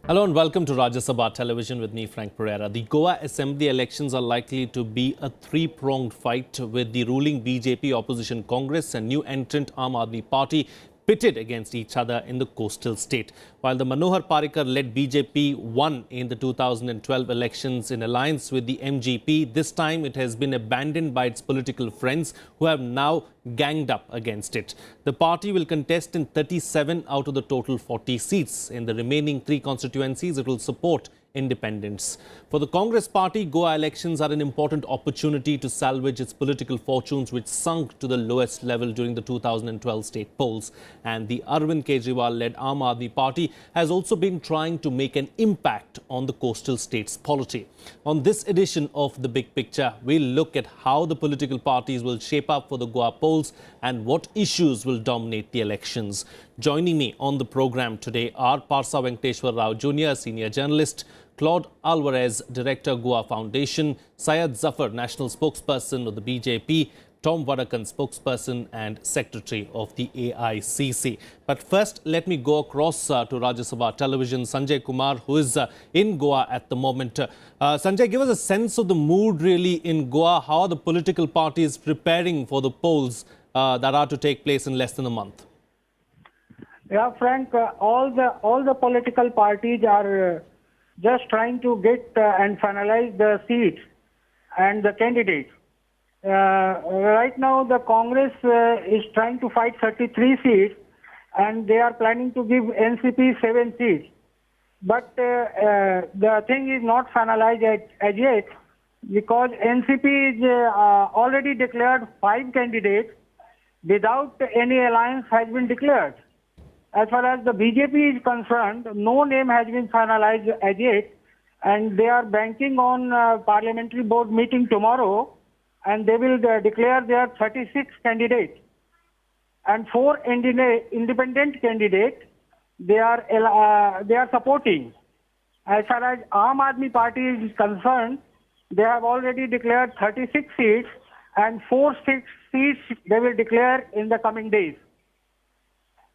Hello and welcome to Rajya Sabha Television with me, Frank Pereira. The Goa Assembly elections are likely to be a three-pronged fight with the ruling BJP opposition Congress and new entrant Aam Aadmi Party pitted against each other in the coastal state. While the Manohar Parrikar-led BJP won in the 2012 elections in alliance with the MGP, this time it has been abandoned by its political friends who have now ganged up against it. The party will contest in 37 out of the total 40 seats. In the remaining 3 constituencies, it will support independents. For the Congress party, Goa elections are an important opportunity to salvage its political fortunes, which sunk to the lowest level during the 2012 state polls. And the Arvind Kejriwal-led Aam Aadmi Party has also been trying to make an impact on the coastal state's polity. On this edition of The Big Picture, we'll look at how the political parties will shape up for the Goa polls and what issues will dominate the elections. Joining me on the program today are Parsa Venkateshwar Rao Jr., senior journalist, Claude Alvarez, Director, Goa Foundation, Syed Zafar, National Spokesperson of the BJP, Tom Vadakan, Spokesperson and Secretary of the AICC. But first, let me go across to Rajya Sabha Television. Sanjay Kumar, who is in Goa at the moment. Sanjay, give us a sense of the mood really in Goa. How are the political parties preparing for the polls that are to take place in less than a month? Yeah, Frank, all the political parties are just trying to get and finalize the seats and the candidates. Right now, the Congress is trying to fight 33 seats, and they are planning to give NCP 7 seats. But the thing is not finalized as yet, because NCP is already declared 5 candidates without any alliance has been declared. As far as the BJP is concerned, no name has been finalized as yet, and they are banking on parliamentary board meeting tomorrow, and they will declare their 36 candidates. And 4 independent candidates they are supporting. As far as Aam Aadmi Party is concerned, they have already declared 36 seats, and 4 seats they will declare in the coming days.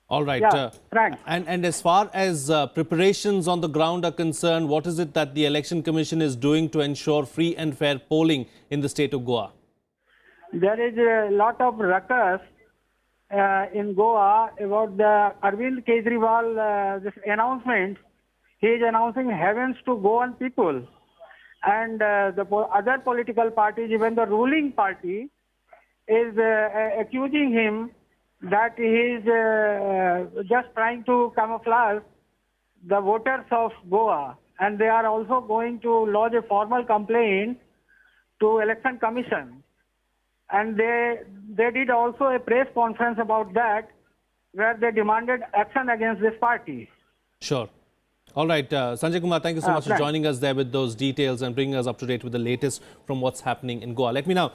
All right. Yeah, Frank. And as far as preparations on the ground are concerned, what is it that the Election Commission is doing to ensure free and fair polling in the state of Goa? There is a lot of ruckus in Goa about the Arvind Kejriwal this announcement. He is announcing heavens to Goan people. And the other political parties, even the ruling party, is accusing him that he is just trying to camouflage the voters of Goa. And they are also going to lodge a formal complaint to Election Commission. And they did also a press conference about that, where they demanded action against this party. Sure. All right. Sanjay Kumar, thank you so much for joining us there with those details and bringing us up to date with the latest from what's happening in Goa. Let me now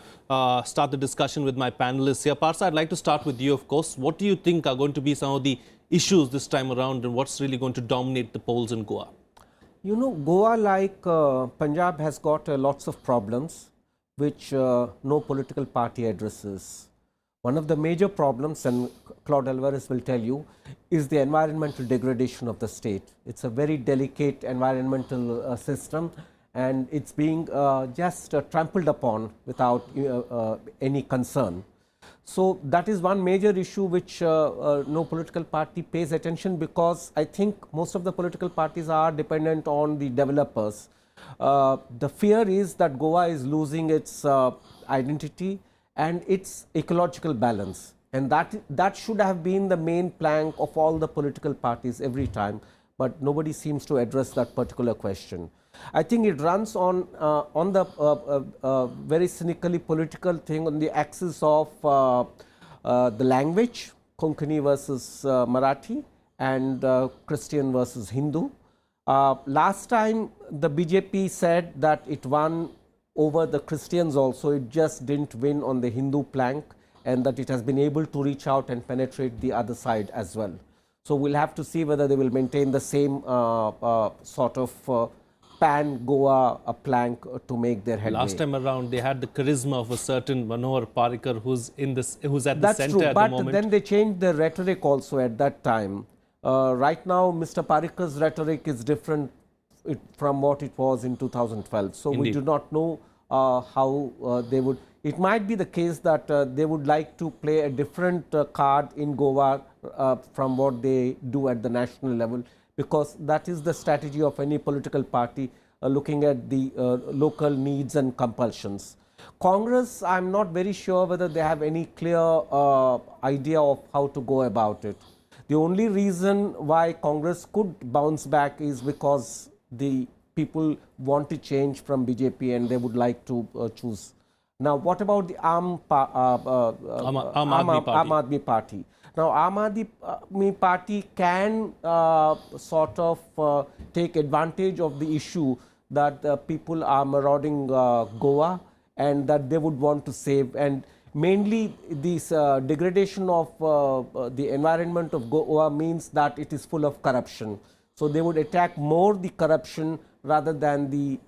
start the discussion with my panelists here. Parsa, I'd like to start with you, of course. What do you think are going to be some of the issues this time around, and what's really going to dominate the polls in Goa? You know, Goa, like Punjab, has got lots of problems which no political party addresses. One of the major problems, and Claude Alvarez will tell you, is the environmental degradation of the state. It's a very delicate environmental system, and it's being just trampled upon without any concern. So that is one major issue which no political party pays attention, because I think most of the political parties are dependent on the developers. The fear is that Goa is losing its identity and its ecological balance, and that should have been the main plank of all the political parties every time, but nobody seems to address that particular question. I think it runs on the very cynically political thing on the axis of the language, Konkani versus Marathi, and Christian versus Hindu. Last time the BJP said that it won over the Christians also, it just didn't win on the Hindu plank, and that it has been able to reach out and penetrate the other side as well. So we'll have to see whether they will maintain the same sort of pan-Goa plank to make their headway. Last time around, they had the charisma of a certain Manohar Parrikar who's at the That's center true, at but the moment. Then they changed the rhetoric also at that time. Right now, Mr. Parikar's rhetoric is different from what it was in 2012. So Indeed. we do not know how they would. It might be the case that they would like to play a different card in Goa from what they do at the national level, because that is the strategy of any political party, looking at the local needs and compulsions. Congress, I am not very sure whether they have any clear idea of how to go about it. The only reason why Congress could bounce back is because the people want to change from BJP and they would like to choose. Now, what about the Aam Aadmi Party? Now, Aam Aadmi Party can sort of take advantage of the issue that people are marauding Goa and that they would want to save. And mainly this degradation of the environment of Goa means that it is full of corruption. So they would attack more the corruption rather than the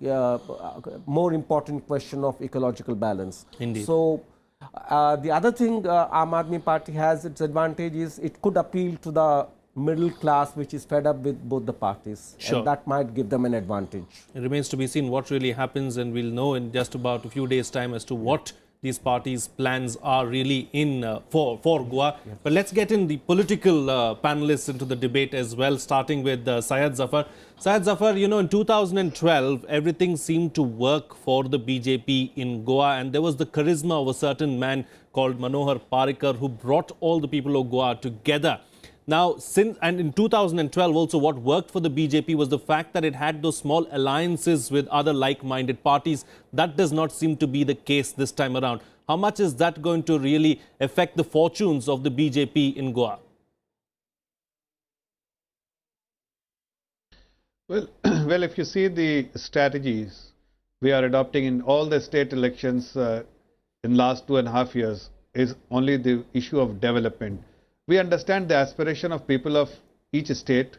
more important question of ecological balance. Indeed. So the other thing Aam Aadmi Party has its advantage is it could appeal to the middle class, which is fed up with both the parties. Sure. And that might give them an advantage. It remains to be seen what really happens, and we'll know in just about a few days' time as to what these parties' plans are really in for Goa. Yeah. But let's get in the political panelists into the debate as well, starting with Syed Zafar. Syed Zafar, you know, in 2012, everything seemed to work for the BJP in Goa, and there was the charisma of a certain man called Manohar Parrikar who brought all the people of Goa together. Now, and in 2012 also, what worked for the BJP was the fact that it had those small alliances with other like-minded parties. That does not seem to be the case this time around. How much is that going to really affect the fortunes of the BJP in Goa? Well, well, if you see the strategies we are adopting in all the state elections in last 2.5 years is only the issue of development. We understand the aspiration of people of each state,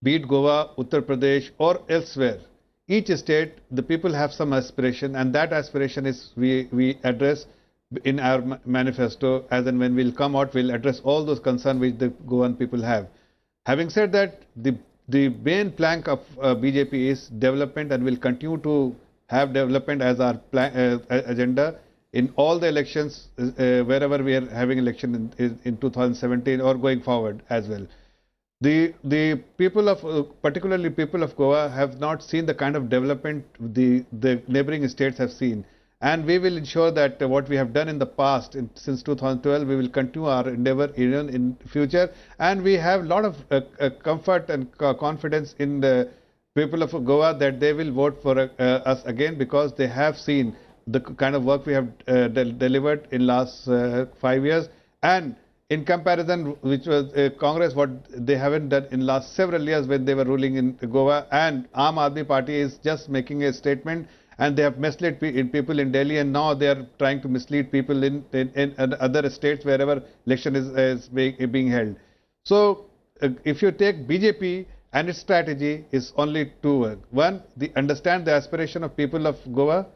be it Goa, Uttar Pradesh or elsewhere. Each state, the people have some aspiration, and that aspiration is we address in our manifesto. As and when we'll come out, we'll address all those concerns which the Goan people have. Having said that, the main plank of BJP is development, and will continue to have development as our agenda in all the elections, wherever we are having election in 2017 or going forward as well. The people of, particularly people of Goa, have not seen the kind of development the neighboring states have seen. And we will ensure that what we have done in the past, since 2012, we will continue our endeavor even in future. And we have a lot of comfort and confidence in the people of Goa that they will vote for us again, because they have seen the kind of work we have delivered in last 5 years, and in comparison, which was Congress, what they haven't done in last several years when they were ruling in Goa. And Aam Aadmi Party is just making a statement, and they have misled people in Delhi, and now they are trying to mislead people in other states wherever election is being held. So if you take BJP and its strategy is only two. One, understand the aspiration of people of Goa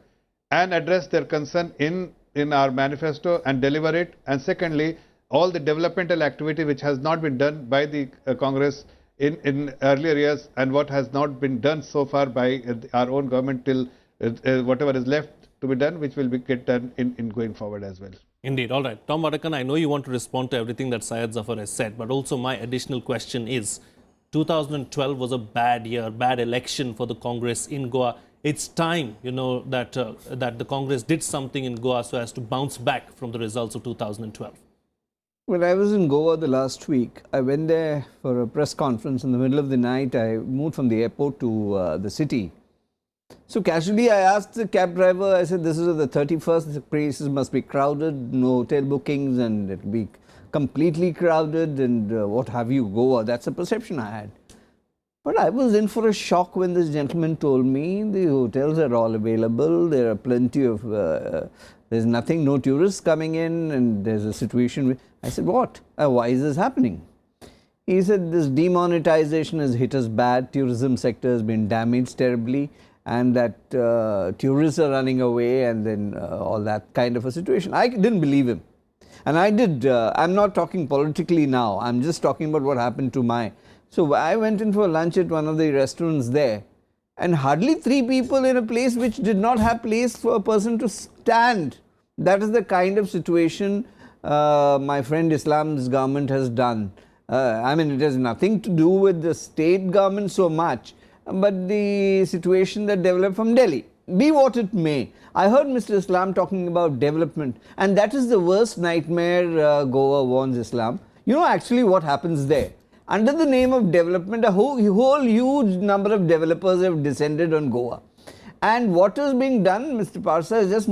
and address their concern in our manifesto and deliver it. And secondly, all the developmental activity which has not been done by the Congress in earlier years, and what has not been done so far by our own government till whatever is left to be done, which will get done in going forward as well. Indeed. All right. Tom Vadakan, I know you want to respond to everything that Syed Zafar has said, but also my additional question is, 2012 was a bad year, bad election for the Congress in Goa. It's time, you know, that the Congress did something in Goa so as to bounce back from the results of 2012. When I was in Goa the last week, I went there for a press conference in the middle of the night. I moved from the airport to the city. So casually I asked the cab driver, I said, this is the 31st, the places must be crowded, no hotel bookings, and it will be completely crowded and what have you, Goa. That's the perception I had. But I was in for a shock when this gentleman told me the hotels are all available, there are plenty of, there's nothing, no tourists coming in, and there's a situation. I said, what? Why is this happening? He said, this demonetization has hit us bad, tourism sector has been damaged terribly, and that tourists are running away, and then all that kind of a situation. I didn't believe him. And I did, I'm not talking politically now, I'm just talking about what happened to my So I went in for lunch at one of the restaurants there, and hardly 3 people in a place which did not have place for a person to stand. That is the kind of situation my friend Islam's government has done. I mean, it has nothing to do with the state government so much, but the situation that developed from Delhi. Be what it may. I heard Mr. Islam talking about development, and that is the worst nightmare Goa warns Islam. You know actually what happens there. Under the name of development, a whole huge number of developers have descended on Goa. And what is being done, Mr. Parsa has just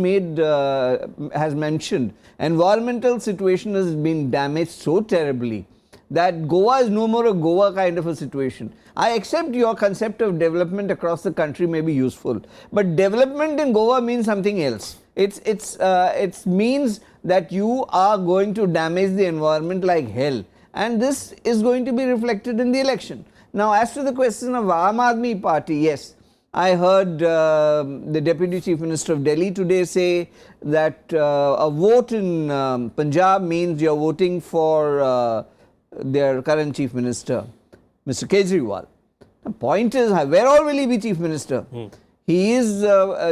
has mentioned, environmental situation has been damaged so terribly that Goa is no more a Goa kind of a situation. I accept your concept of development across the country may be useful, but development in Goa means something else. It means that you are going to damage the environment like hell, and this is going to be reflected in the election. Now, as to the question of Aam Aadmi Party, yes, I heard the Deputy Chief Minister of Delhi today say that a vote in Punjab means you are voting for their current Chief Minister, Mr. Kejriwal. The point is, where all will he be Chief Minister? He is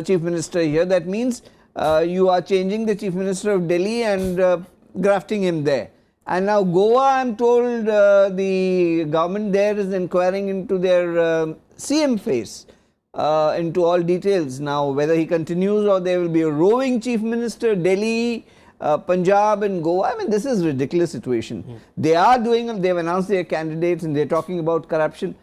Chief Minister here. That means you are changing the Chief Minister of Delhi and grafting him there. And now Goa, I am told the government there is inquiring into their CM face, into all details. Now whether he continues or there will be a roving Chief Minister, Delhi, Punjab and Goa. I mean, this is a ridiculous situation. They have announced their candidates and they are talking about corruption.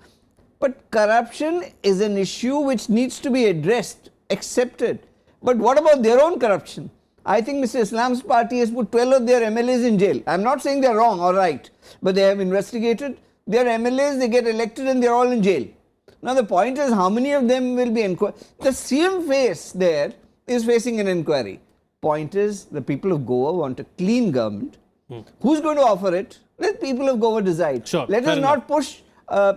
But corruption is an issue which needs to be addressed, accepted. But what about their own corruption? I think Mr. Islam's party has put 12 of their MLAs in jail. I am not saying they are wrong or right, but they have investigated their MLAs, they get elected and they are all in jail. Now the point is, how many of them will be inquired? The CM face there is facing an inquiry. Point is, the people of Goa want a clean government. Who's going to offer it? Let people of Goa decide. Sure, let us not push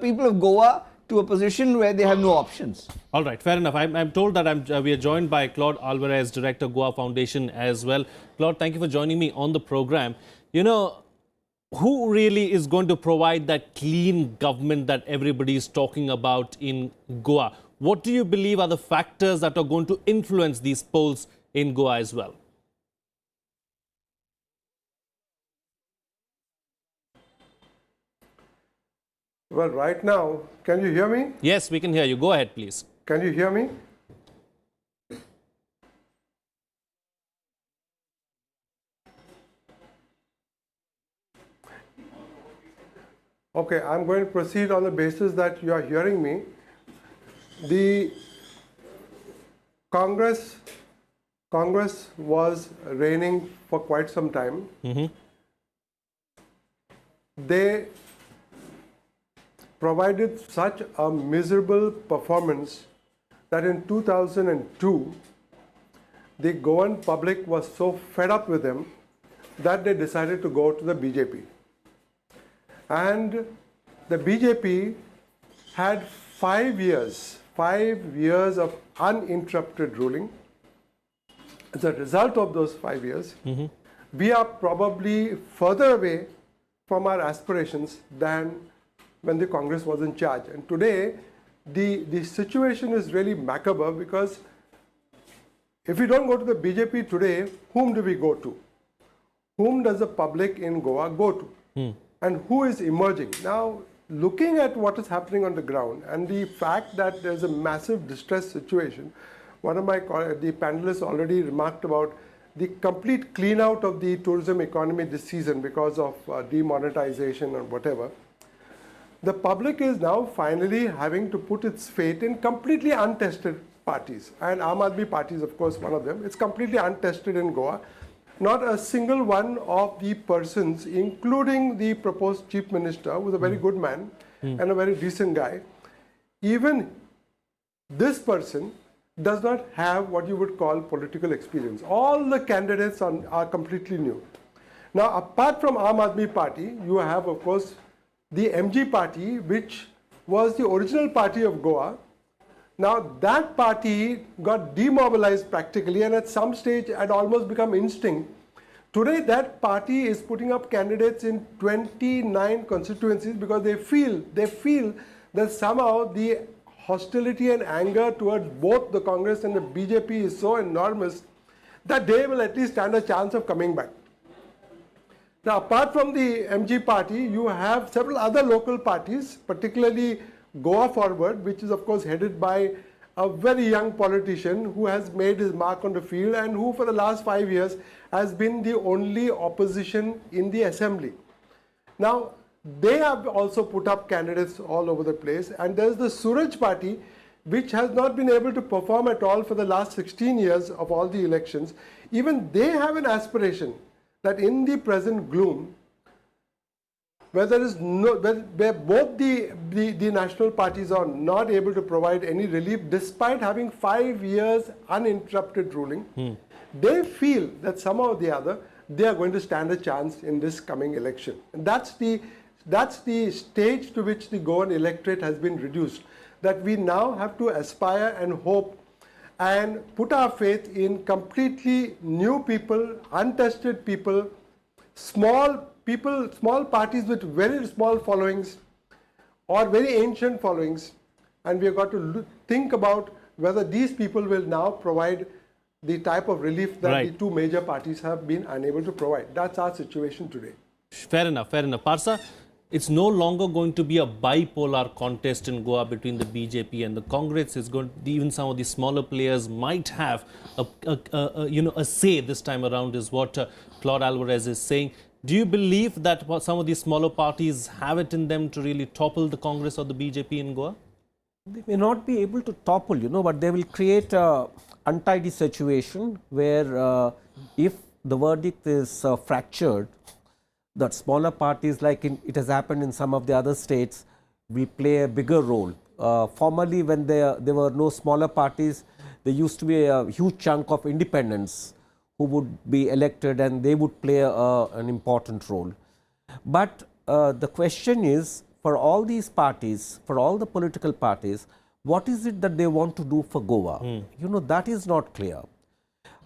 people of Goa to a position where they have no options. All right, fair enough. I'm told that we are joined by Claude Alvarez, Director, Goa Foundation as well. Claude, thank you for joining me on the program. You know, who really is going to provide that clean government that everybody is talking about in Goa? What do you believe are the factors that are going to influence these polls in Goa as well? Well, right now, can you hear me? Yes, we can hear you. Go ahead, please. Can you hear me? Okay, I'm going to proceed on the basis that you are hearing me. The Congress was reigning for quite some time. They provided such a miserable performance that in 2002, the Goan public was so fed up with them that they decided to go to the BJP. And the BJP had 5 years of uninterrupted ruling. As a result of those 5 years, we are probably further away from our aspirations than when the Congress was in charge. And today, the situation is really macabre, because if we don't go to the BJP today, whom do we go to? Whom does the public in Goa go to? And who is emerging? Now, looking at what is happening on the ground and the fact that there's a massive distress situation, one of the panelists already remarked about the complete clean out of the tourism economy this season because of demonetization or whatever. The public is now finally having to put its faith in completely untested parties. And Aam Aadmi Party is, of course, one of them. It's completely untested in Goa. Not a single one of the persons, including the proposed Chief Minister, who is a very good man and a very decent guy, even this person does not have what you would call political experience. All the candidates are completely new. Now, apart from Aam Aadmi Party, you have, of course, the MG Party, which was the original party of Goa. Now, that party got demobilized practically, and at some stage had almost become instinct, Today, that party is putting up candidates in 29 constituencies because they feel that somehow the hostility and anger towards both the Congress and the BJP is so enormous that they will at least stand a chance of coming back. Now, apart from the MG party, you have several other local parties, particularly Goa Forward, which is of course headed by a very young politician who has made his mark on the field and who for the last 5 years has been the only opposition in the assembly. Now, they have also put up candidates all over the place, and there's the Suraj party, which has not been able to perform at all for the last 16 years of all the elections. Even they have an aspiration that in the present gloom, where both the national parties are not able to provide any relief despite having 5 years uninterrupted ruling, they feel that somehow or the other they are going to stand a chance in this coming election. And that's the stage to which the Goan electorate has been reduced, that we now have to aspire and hope and put our faith in completely new people, untested people, small parties with very small followings or very ancient followings, and we have got to think about whether these people will now provide the type of relief that the two major parties have been unable to provide. That's our situation today. Fair enough, fair enough. Parsa, it's no longer going to be a bipolar contest in Goa between the BJP and the Congress. It's going to, even some of the smaller players might have a say this time around, is what Claude Alvarez is saying. Do you believe that some of these smaller parties have it in them to really topple the Congress or the BJP in Goa? They may not be able to topple, but they will create an untidy situation where if the verdict is fractured, that smaller parties, like it has happened in some of the other states, will play a bigger role. Formerly, when there were no smaller parties, there used to be a huge chunk of independents who would be elected, and they would play an important role. But the question is, for all these parties, for all the political parties, what is it that they want to do for Goa? That is not clear.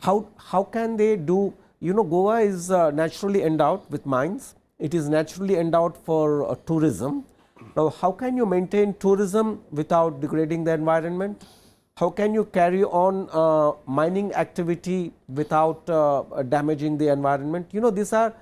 How can they do? Goa is naturally endowed with mines. It is naturally endowed for tourism. Now, how can you maintain tourism without degrading the environment? How can you carry on mining activity without damaging the environment? These are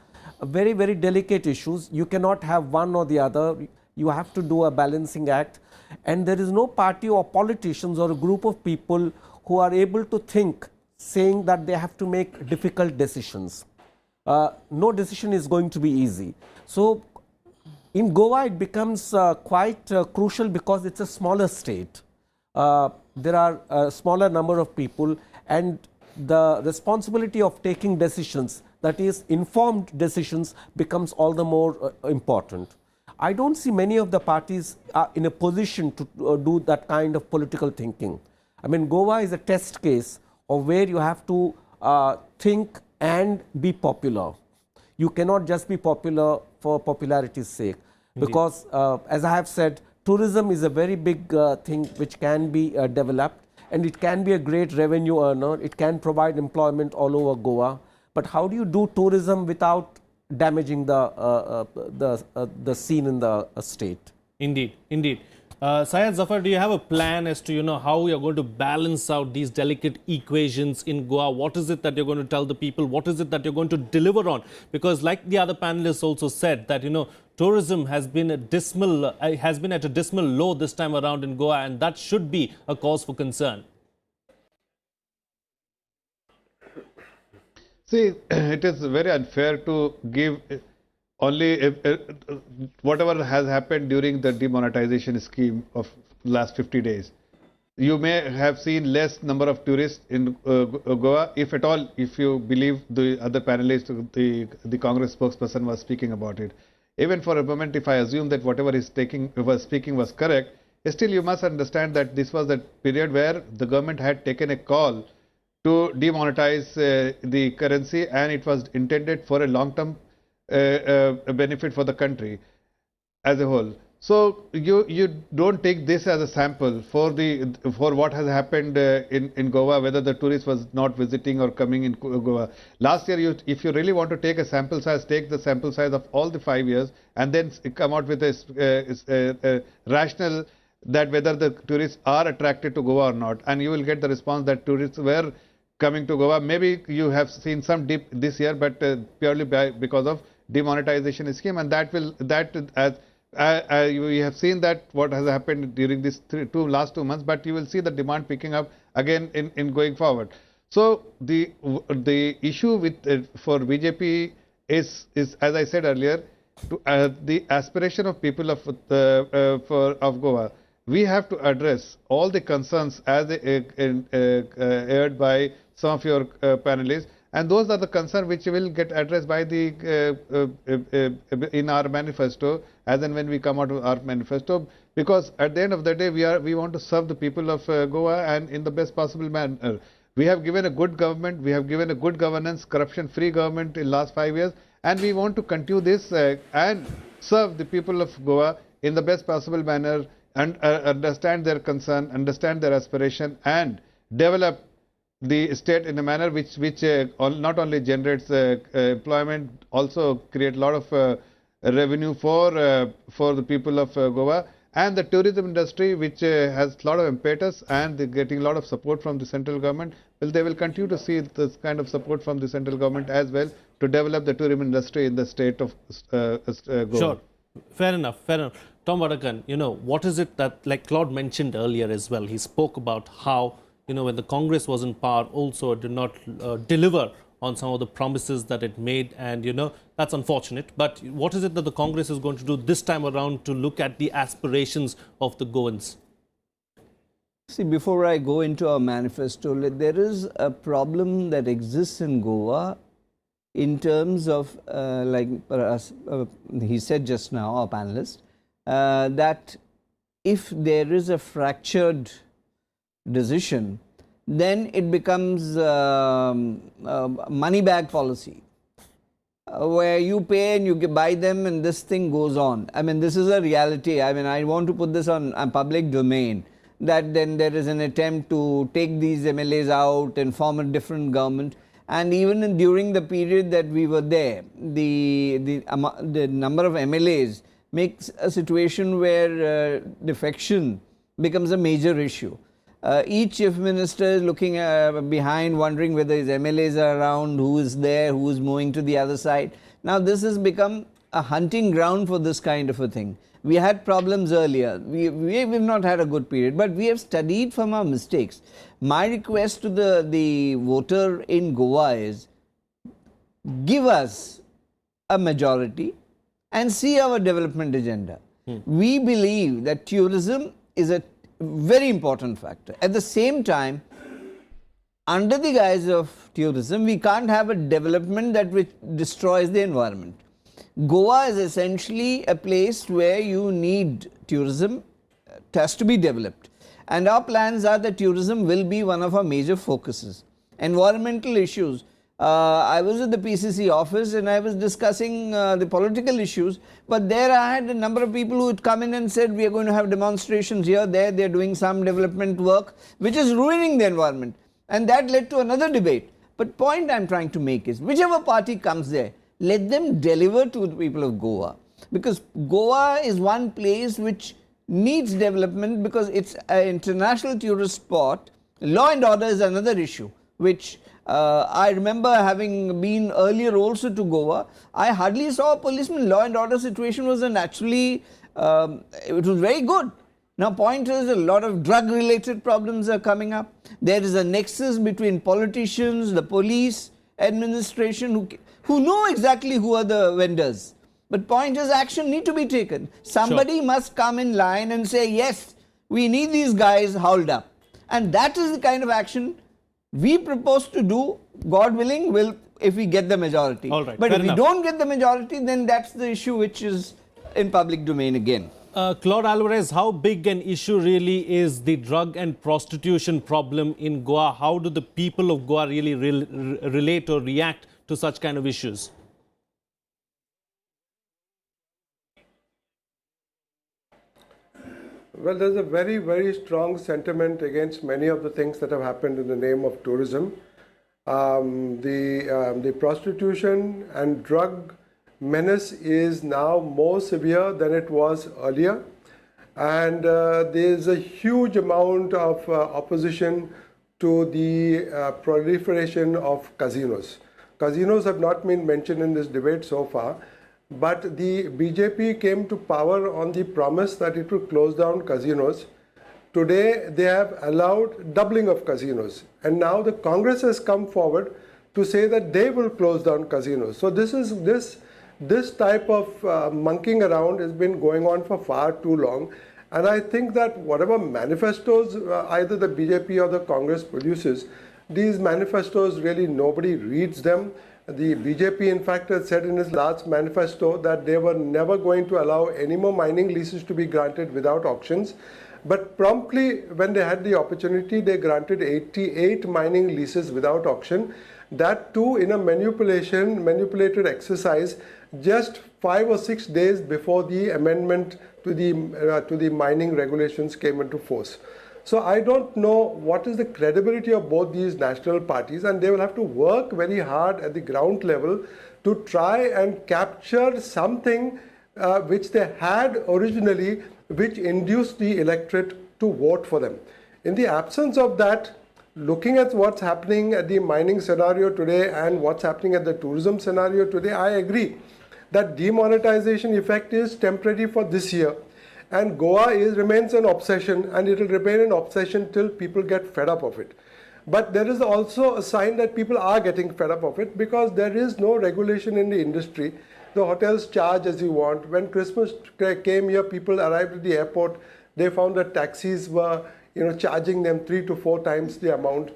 very, very delicate issues. You cannot have one or the other. You have to do a balancing act. And there is no party or politicians or a group of people who are able to think, saying that they have to make difficult decisions. No decision is going to be easy. So, in Goa, it becomes quite crucial because it's a smaller state. There are a smaller number of people, and the responsibility of taking decisions, that is informed decisions, becomes all the more important. I don't see many of the parties in a position to do that kind of political thinking. I mean, Goa is a test case of where you have to think and be popular. You cannot just be popular for popularity's sake. Indeed. Because as I have said, tourism is a very big thing which can be developed, and it can be a great revenue earner. It can provide employment all over Goa. But how do you do tourism without damaging the scene in the state? Indeed, indeed. Syed Zafar, do you have a plan as to how you're going to balance out these delicate equations in Goa? What is it that you're going to tell the people? What is it that you're going to deliver on? Because like the other panelists also said that tourism has been at a dismal low this time around in Goa, and that should be a cause for concern. See, it is very unfair to give only whatever has happened during the demonetization scheme of last 50 days. You may have seen less number of tourists in Goa, if at all, if you believe the other panelists, the Congress spokesperson was speaking about it. Even for a moment, if I assume that whatever he was speaking was correct, still you must understand that this was a period where the government had taken a call to demonetize the currency, and it was intended for a long-term benefit for the country as a whole. So you don't take this as a sample for what has happened in Goa, whether the tourist was not visiting or coming in Goa. Last year, if you really want to take a sample size, take the sample size of all the 5 years and then come out with a rational that whether the tourists are attracted to Goa or not, and you will get the response that tourists were coming to Goa. Maybe you have seen some dip this year, but purely because of demonetization scheme, and we have seen that what has happened during these last 2 months, but you will see the demand picking up again in going forward. So the issue with for BJP is as I said earlier, the aspiration of people of Goa. We have to address all the concerns as aired by some of your panelists, and those are the concerns which will get addressed by in our manifesto, as and when we come out with our manifesto, because at the end of the day we want to serve the people of Goa and in the best possible manner. We have given a good government, we have given a good governance, corruption-free government in last 5 years, and we want to continue this and serve the people of Goa in the best possible manner, and understand their concern, understand their aspiration, and develop the state in a manner which not only generates employment, also create a lot of revenue for the people of Goa, and the tourism industry, which has a lot of impetus and they're getting a lot of support from the central government. Well, they will continue to see this kind of support from the central government as well to develop the tourism industry in the state of Goa. Sure. Fair enough. Fair enough. Tom Vadakan, what is it that, like Claude mentioned earlier as well, he spoke about how, when the Congress was in power, also it did not deliver on some of the promises that it made, and, that's unfortunate. But what is it that the Congress is going to do this time around to look at the aspirations of the Goans? See, before I go into our manifesto, there is a problem that exists in Goa in terms of, he said just now, our panelist, that if there is a fractured decision, then it becomes money bag policy, where you pay and you buy them and this thing goes on. I mean, this is a reality. I mean, I want to put this on a public domain, that then there is an attempt to take these MLAs out and form a different government. And even during the period that we were there, the number of MLAs makes a situation where defection becomes a major issue. Each chief minister is looking behind, wondering whether his MLAs are around, who is there, who is moving to the other side. Now this has become a hunting ground for this kind of a thing. We had problems earlier. We've not had a good period, but we have studied from our mistakes. My request to the voter in Goa is, give us a majority and see our development agenda. We believe that tourism is a very important factor. At the same time, under the guise of tourism, we can't have a development that which destroys the environment. Goa is essentially a place where you need tourism. It has to be developed. And our plans are that tourism will be one of our major focuses. Environmental issues. I was at the PCC office and I was discussing the political issues, but there I had a number of people who would come in and said, we are going to have demonstrations here, there, they are doing some development work, which is ruining the environment. And that led to another debate. But point I am trying to make is, whichever party comes there, let them deliver to the people of Goa. Because Goa is one place which needs development because it's an international tourist spot. Law and order is another issue, which I remember having been earlier also to Goa. I hardly saw a policeman. Law and order situation was actually, it was very good. Now point is, a lot of drug related problems are coming up. There is a nexus between politicians, the police, administration, who know exactly who are the vendors. But point is, action need to be taken. Somebody must come in line and say, yes, we need these guys hauled up. And that is the kind of action we propose to do, God willing, if we get the majority. All right, but if enough. we don't get the majority, then that's the issue which is in public domain again. Claude Alvarez, how big an issue really is the drug and prostitution problem in Goa? How do the people of Goa really relate or react to such kind of issues? Well, there's a very, very strong sentiment against many of the things that have happened in the name of tourism. The prostitution and drug menace is now more severe than it was earlier. And there's a huge amount of opposition to the proliferation of casinos. Casinos have not been mentioned in this debate so far, but the BJP came to power on the promise that it would close down casinos. Today, they have allowed doubling of casinos. And now the Congress has come forward to say that they will close down casinos. So this type of monkeying around has been going on for far too long. And I think that whatever manifestos either the BJP or the Congress produces, these manifestos really nobody reads them. The BJP, in fact, has said in its last manifesto that they were never going to allow any more mining leases to be granted without auctions. But promptly, when they had the opportunity, they granted 88 mining leases without auction. That too in a manipulated exercise just 5 or 6 days before the amendment to the mining regulations came into force. So I don't know what is the credibility of both these national parties, and they will have to work very hard at the ground level to try and capture something which they had originally, which induced the electorate to vote for them. In the absence of that, looking at what's happening at the mining scenario today and what's happening at the tourism scenario today, I agree that demonetization effect is temporary for this year. And Goa remains an obsession, and it will remain an obsession till people get fed up of it. But there is also a sign that people are getting fed up of it because there is no regulation in the industry. The hotels charge as you want. When Christmas came here, people arrived at the airport. They found that taxis were charging them 3 to 4 times the amount.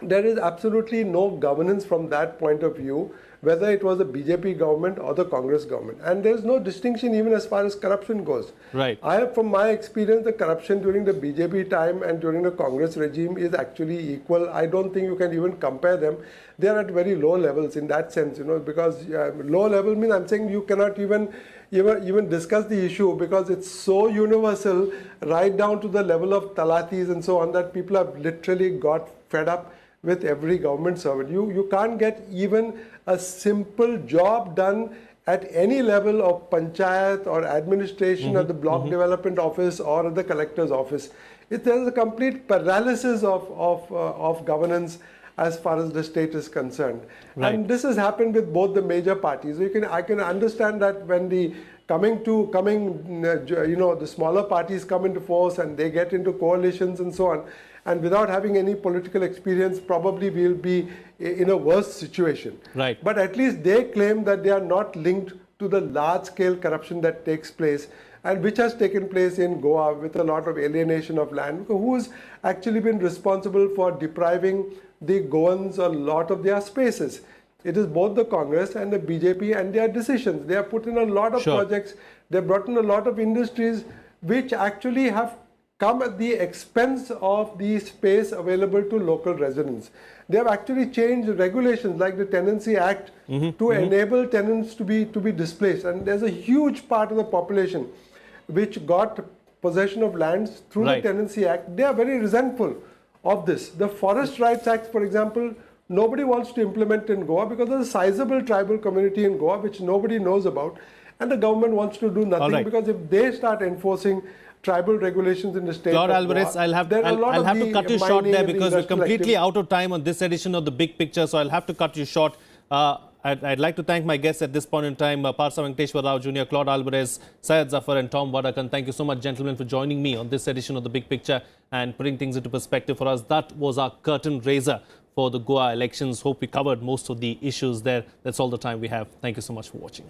There is absolutely no governance from that point of view, whether it was the BJP government or the Congress government. And there's no distinction even as far as corruption goes. Right. From my experience, the corruption during the BJP time and during the Congress regime is actually equal. I don't think you can even compare them. They are at very low levels in that sense, because low level means I'm saying you cannot even discuss the issue because it's so universal right down to the level of talatis and so on that people have literally got fed up with every government servant. You can't get even a simple job done at any level of panchayat or administration at the block development office or at the collector's office. There's a complete paralysis of governance as far as the state is concerned. Right. And this has happened with both the major parties. I can understand that when the the smaller parties come into force and they get into coalitions and so on, and without having any political experience, probably we'll be in a worse situation. Right. But at least they claim that they are not linked to the large-scale corruption that takes place and which has taken place in Goa with a lot of alienation of land. Who's actually been responsible for depriving the Goans a lot of their spaces? It is both the Congress and the BJP and their decisions. They have put in a lot of projects. They have brought in a lot of industries which actually have come at the expense of the space available to local residents. They have actually changed regulations like the Tenancy Act to enable tenants to be displaced. And there's a huge part of the population which got possession of lands through the Tenancy Act. They are very resentful of this. The Forest Rights Act, for example, nobody wants to implement in Goa because there's a sizable tribal community in Goa which nobody knows about, and the government wants to do nothing because if they start enforcing tribal regulations in the state Claude of Alvarez, Goa, I'll have to cut you short there because we're completely out of time on this edition of The Big Picture, so I'll have to cut you short. I'd like to thank my guests at this point in time, Parsa Venkateshwar Rao Jr., Claude Alvarez, Syed Zafar and Tom Wadakan. Thank you so much, gentlemen, for joining me on this edition of The Big Picture and putting things into perspective for us. That was our curtain raiser for the Goa elections. Hope we covered most of the issues there. That's all the time we have. Thank you so much for watching.